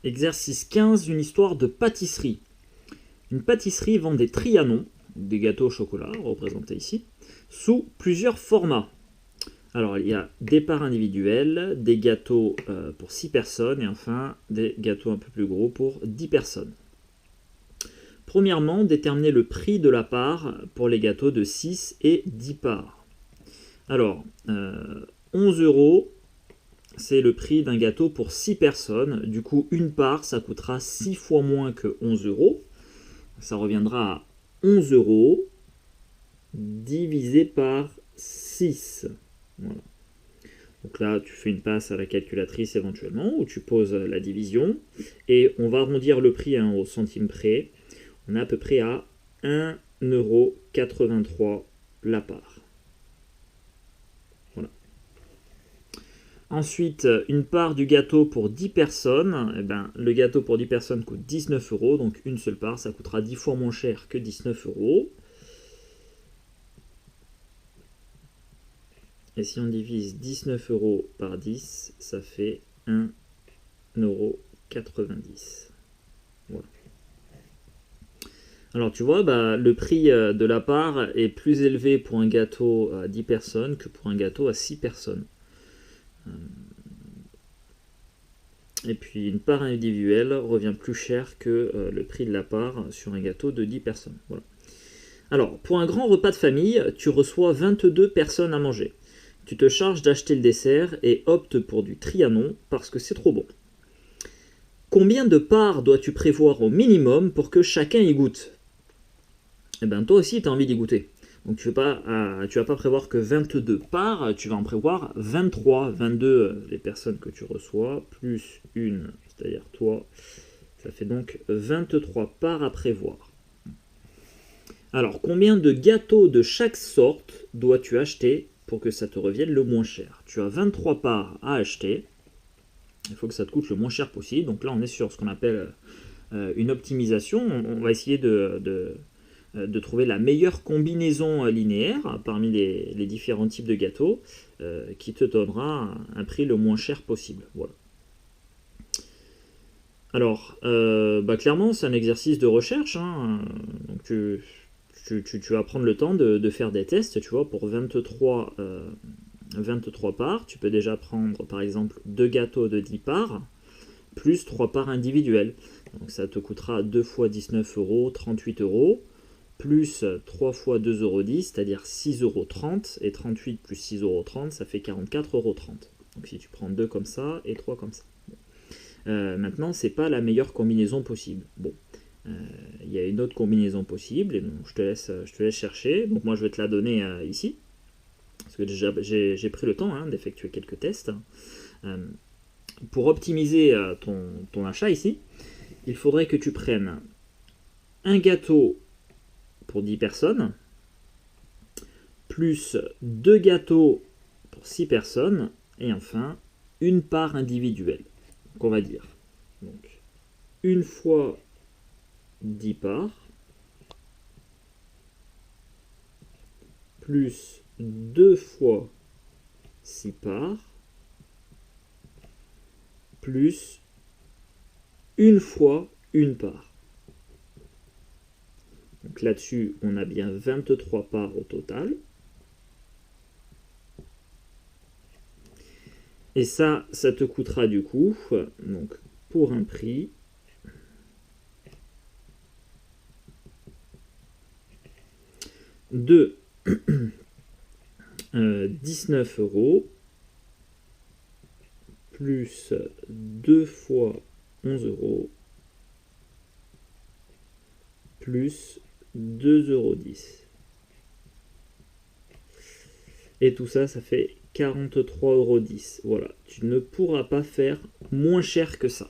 Exercice 15, une histoire de pâtisserie. Une pâtisserie vend des trianons, des gâteaux au chocolat, représentés ici, sous plusieurs formats. Alors, il y a des parts individuelles, des gâteaux pour 6 personnes, et enfin, des gâteaux un peu plus gros pour 10 personnes. Premièrement, déterminer le prix de la part pour les gâteaux de 6 et 10 parts. Alors, 11 euros, c'est le prix d'un gâteau pour 6 personnes. Du coup, une part, ça coûtera 6 fois moins que 11 euros. Ça reviendra à 11 euros divisé par 6. Voilà. Donc là, tu fais une passe à la calculatrice éventuellement, où tu poses la division. Et on va arrondir le prix au centime près. On est à peu près à 1,83 € la part. Voilà. Ensuite, une part du gâteau pour 10 personnes. Eh ben, le gâteau pour 10 personnes coûte 19 euros, donc une seule part, ça coûtera 10 fois moins cher que 19 euros. Et si on divise 19 euros par 10, ça fait 1,90 €. Voilà. Alors tu vois, le prix de la part est plus élevé pour un gâteau à 10 personnes que pour un gâteau à 6 personnes. Et puis une part individuelle revient plus cher que le prix de la part sur un gâteau de 10 personnes. Voilà. Alors, pour un grand repas de famille, tu reçois 22 personnes à manger. Tu te charges d'acheter le dessert et optes pour du Trianon parce que c'est trop bon. Combien de parts dois-tu prévoir au minimum pour que chacun y goûte? Eh bien, toi aussi, tu as envie d'y goûter. Donc, tu vas pas prévoir que 22 parts, tu vas en prévoir 23. 22, les personnes que tu reçois, plus une, c'est-à-dire toi. Ça fait donc 23 parts à prévoir. Alors, combien de gâteaux de chaque sorte dois-tu acheter pour que ça te revienne le moins cher? Tu as 23 parts à acheter. Il faut que ça te coûte le moins cher possible. Donc là, on est sur ce qu'on appelle une optimisation. On va essayer de trouver la meilleure combinaison linéaire parmi les différents types de gâteaux qui te donnera un prix le moins cher possible. Voilà. Alors, clairement, c'est un exercice de recherche. Donc tu vas prendre le temps de faire des tests, tu vois, pour 23 parts. Tu peux déjà prendre, par exemple, 2 gâteaux de 10 parts, plus 3 parts individuelles. Donc ça te coûtera 2 fois 19 euros, 38 euros, plus 3 fois 2,10 euros, c'est-à-dire 6,30 euros, et 38 plus 6,30 euros, ça fait 44,30 euros. Donc si tu prends 2 comme ça et 3 comme ça. Maintenant, c'est pas la meilleure combinaison possible. Bon, il y a une autre combinaison possible, et donc je te laisse chercher. Donc moi, je vais te la donner ici, parce que déjà j'ai pris le temps d'effectuer quelques tests. Pour optimiser ton achat ici, il faudrait que tu prennes un gâteau pour 10 personnes, plus 2 gâteaux pour 6 personnes, et enfin une part individuelle. Donc on va dire donc, une fois 10 parts, plus 2 fois 6 parts, plus une fois une part. Donc là-dessus, on a bien 23 parts au total. Et ça te coûtera du coup, donc pour un prix de 19 euros, plus 2 fois 11 euros, plus 2,10 euros. Et tout ça, ça fait 43,10 €. Voilà, tu ne pourras pas faire moins cher que ça.